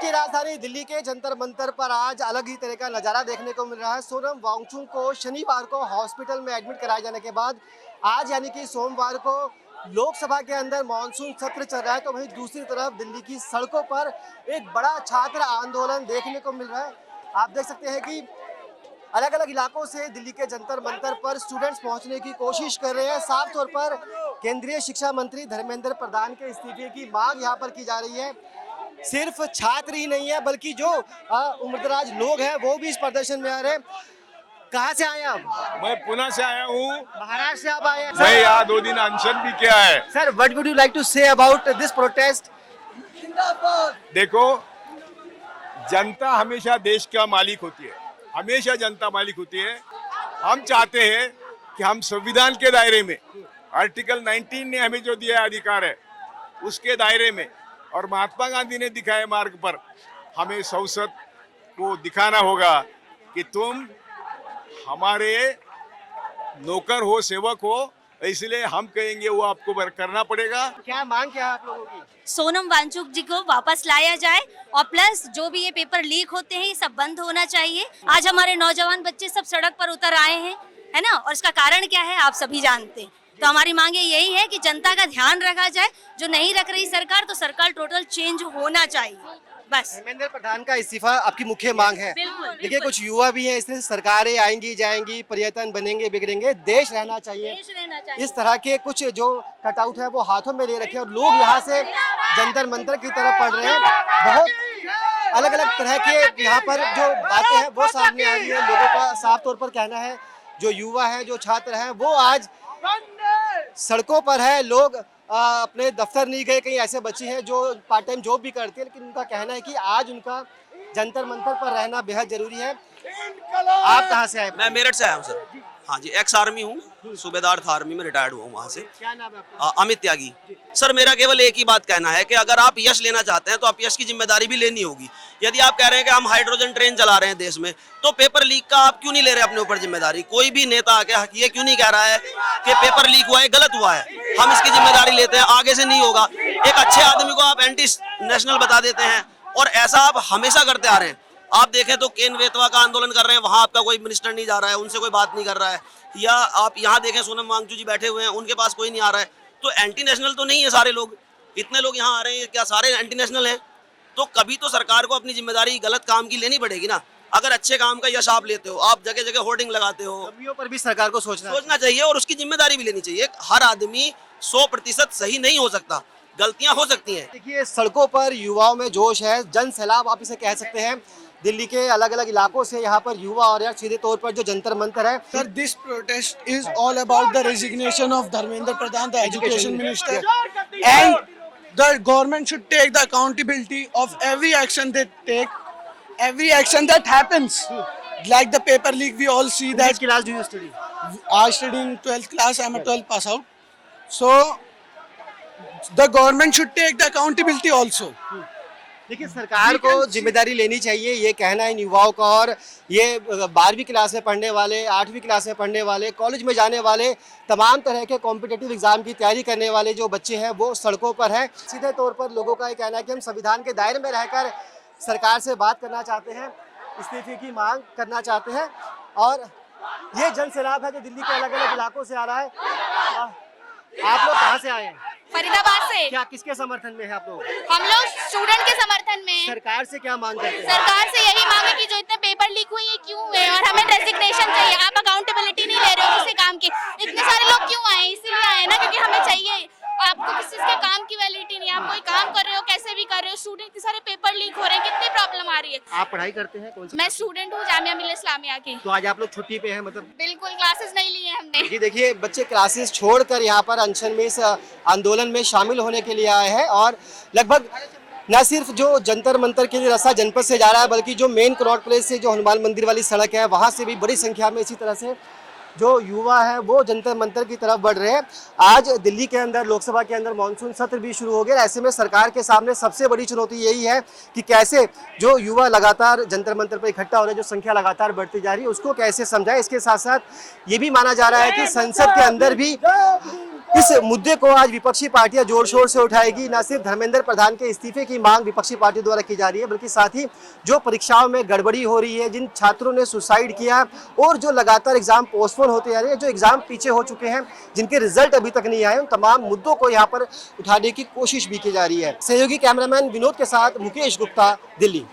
की राजधानी दिल्ली के जंतर मंतर पर आज अलग ही तरह का नजारा देखने को मिल रहा है। सोनम वांगचुक को शनिवार को हॉस्पिटल में एडमिट कराए जाने के बाद आज यानी कि सोमवार को लोकसभा के अंदर मॉनसून सत्र चल रहा है, तो वहीं दूसरी तरफ दिल्ली की सड़कों पर एक बड़ा छात्र आंदोलन देखने को मिल रहा है। आप देख सकते हैं कि अलग अलग इलाकों से दिल्ली के जंतर मंतर पर स्टूडेंट्स पहुंचने की कोशिश कर रहे हैं। साफ तौर पर केंद्रीय शिक्षा मंत्री धर्मेंद्र प्रधान के इस्तीफे की मांग यहाँ पर की जा रही है। सिर्फ छात्र ही नहीं है बल्कि जो उम्रदराज लोग हैं वो भी इस प्रदर्शन में आ रहे हैं। कहाँ से आए आप? मैं पुणे से आया हूँ। महाराष्ट्र से आप आए हैं? मैं यहाँ 2 दिन अनशन भी किया है। Sir, what would you like to say about this protest? देखो, जनता हमेशा देश का मालिक होती है, हमेशा जनता मालिक होती है। हम चाहते हैं कि हम संविधान के दायरे में, आर्टिकल 19 ने हमें जो दिया अधिकार है उसके दायरे में, और महात्मा गांधी ने दिखाए मार्ग पर हमें संसद को दिखाना होगा कि तुम हमारे नौकर हो, सेवक हो, इसलिए हम कहेंगे वो आपको करना पड़ेगा। क्या मांग क्या है आप लोगों की? सोनम वांगचुक जी को वापस लाया जाए और प्लस जो भी ये पेपर लीक होते हैं ये सब बंद होना चाहिए। आज हमारे नौजवान बच्चे सब सड़क पर उतर आए हैं, है ना, और इसका कारण क्या है आप सभी जानते हैं। तो हमारी मांगे यही है कि जनता का ध्यान रखा जाए, जो नहीं रख रही सरकार तो सरकार टोटल चेंज होना चाहिए, बस। धर्मेंद्र प्रधान का इस्तीफा आपकी मुख्य मांग है। देखिए, कुछ युवा भी हैं, इसलिए सरकारें आएंगी जाएंगी, पर्यटन बनेंगे बिगड़ेंगे, देश रहना चाहिए। इस तरह के कुछ जो कटआउट है वो हाथों में ले रखे हैं और लोग यहाँ से जंतर मंतर की तरफ पढ़ रहे हैं। बहुत अलग अलग तरह के यहाँ पर जो बातें हैं वो सामने आ रही है। लोगों का साफ तौर पर कहना है, जो युवा है, जो छात्र हैं, वो आज सड़कों पर है। लोग अपने दफ्तर नहीं गए, कहीं ऐसे बच्चे हैं जो पार्ट टाइम जॉब भी करते हैं, लेकिन उनका कहना है कि आज उनका जंतर मंतर पर रहना बेहद जरूरी है। आप कहाँ से आए? मैं मेरठ से आया हूँ सर। हाँ जी, एक्स आर्मी हूँ, सूबेदार था आर्मी में, रिटायर्ड हुआ हूँ वहाँ से। क्या नाम है आपका? अमित त्यागी। सर, मेरा केवल एक ही बात कहना है कि अगर आप यश लेना चाहते हैं तो आप यश की जिम्मेदारी भी लेनी होगी। यदि आप कह रहे हैं कि हम हाइड्रोजन ट्रेन चला रहे हैं देश में, तो पेपर लीक का आप क्यों नहीं ले रहे अपने ऊपर जिम्मेदारी? कोई भी नेता आके ये क्यों नहीं कह रहा है कि पेपर लीक हुआ है, गलत हुआ है, हम इसकी जिम्मेदारी लेते हैं, आगे से नहीं होगा। एक अच्छे आदमी को आप एंटी नेशनल बता देते हैं, और ऐसा आप हमेशा करते आ रहे हैं। आप देखें तो केन वेतवा का आंदोलन कर रहे हैं, वहां आपका कोई मिनिस्टर नहीं जा रहा है, उनसे कोई बात नहीं कर रहा है। या आप यहाँ देखें, सोनम वांगचुक जी बैठे हुए हैं, उनके पास कोई नहीं आ रहा है। तो एंटी नेशनल तो नहीं है सारे लोग, इतने लोग यहाँ आ रहे हैं, क्या सारे एंटी नेशनल हैं? तो कभी तो सरकार को अपनी जिम्मेदारी गलत काम की लेनी पड़ेगी ना। अगर अच्छे काम का यश आप लेते हो, आप जगह जगह होर्डिंग लगाते हो, कमियों पर भी सरकार को सोचना चाहिए और उसकी जिम्मेदारी भी लेनी चाहिए। हर आदमी 100% सही नहीं हो सकता, गलतियां हो सकती हैं। देखिए, सड़कों पर युवाओं में जोश है, जन सैलाब आप इसे कह सकते हैं। दिल्ली के अलग अलग इलाकों से यहाँ पर युवा और यार सीधे तौर पर जो जंतर मंतर है। Sir, this protest is all about the resignation of Dharmendra Pradhan, the education minister, and the government should take the accountability of every action they take, every action that happens. Like the paper leak, we all see that. Which class do you study? I study in 12th class. I'm a 12th pass out. So the government should take the accountability also. देखिए, सरकार को जिम्मेदारी लेनी चाहिए, ये कहना है इन युवाओं का। और ये 12वीं क्लास में पढ़ने वाले, 8वीं क्लास में पढ़ने वाले, कॉलेज में जाने वाले, तमाम तरह के कॉम्पिटिटिव एग्जाम की तैयारी करने वाले जो बच्चे हैं वो सड़कों पर हैं। सीधे तौर पर लोगों का ये कहना है कि हम संविधान के दायरे में रहकर सरकार से बात करना चाहते हैं, इस्तीफे की मांग करना चाहते हैं। और ये जन सैलाब है जो दिल्ली के अलग अलग इलाकों से आ रहा है। आप लोग कहाँ से आए हैं? फरीदाबाद से। क्या किसके समर्थन में है आप लोग? हम लोग स्टूडेंट के समर्थन में। सरकार से क्या मांग करते हैं? सरकार से यही मांग है कि जो इतने पेपर लीक हुए ये क्यों हुए, और हमें रेजिग्नेशन चाहिए। आप अकाउंटेबिलिटी नहीं ले रहे हो किसी काम की। इतने सारे लोग क्यों आए? इसीलिए आए ना, क्योंकि हमें चाहिए। आपको किसी के काम की वैलिडिटी नहीं है, आप कोई काम कर रहे हो, कैसे भी कर रहे हो। स्टूडेंट इतने सारे पेपर लीक हो रहे हैं, कितनी प्रॉब्लम आ रही है। आप पढ़ाई करते हैं? कौन सी? मैं स्टूडेंट हूँ जामिया मिल्लिया इस्लामिया की। तो आज आप लोग छुट्टी पे हैं? मतलब बिल्कुल, क्लासेस नहीं ली है हमने। जी, देखिए, बच्चे क्लासेस छोड़कर यहाँ पर अनशन में इस आंदोलन में शामिल होने के लिए आए हैं। और लगभग न सिर्फ जो जंतर मंतर के लिए रास्ता जनपद से जा रहा है, बल्कि जो मेन कनॉट प्लेस से जो हनुमान मंदिर वाली सड़क है वहाँ से भी बड़ी संख्या में इसी तरह से जो युवा है वो जंतर मंतर की तरफ बढ़ रहे हैं। आज दिल्ली के अंदर, लोकसभा के अंदर मानसून सत्र भी शुरू हो गया। ऐसे में सरकार के सामने सबसे बड़ी चुनौती यही है कि कैसे जो युवा लगातार जंतर मंतर पर इकट्ठा हो रहे हैं, जो संख्या लगातार बढ़ती जा रही है, उसको कैसे समझाएं। इसके साथ साथ ये भी माना जा रहा है कि संसद के अंदर भी इस मुद्दे को आज विपक्षी पार्टियां जोर शोर से उठाएगी। न सिर्फ धर्मेंद्र प्रधान के इस्तीफे की मांग विपक्षी पार्टियों द्वारा की जा रही है, बल्कि साथ ही जो परीक्षाओं में गड़बड़ी हो रही है, जिन छात्रों ने सुसाइड किया और जो लगातार एग्जाम पोस्टपोन होते जा रहे हैं, जो एग्जाम पीछे हो चुके हैं, जिनके रिजल्ट अभी तक नहीं आए, उन तमाम मुद्दों को यहाँ पर उठाने की कोशिश भी की जा रही है। सहयोगी कैमरामैन विनोद के साथ मुकेश गुप्ता, दिल्ली।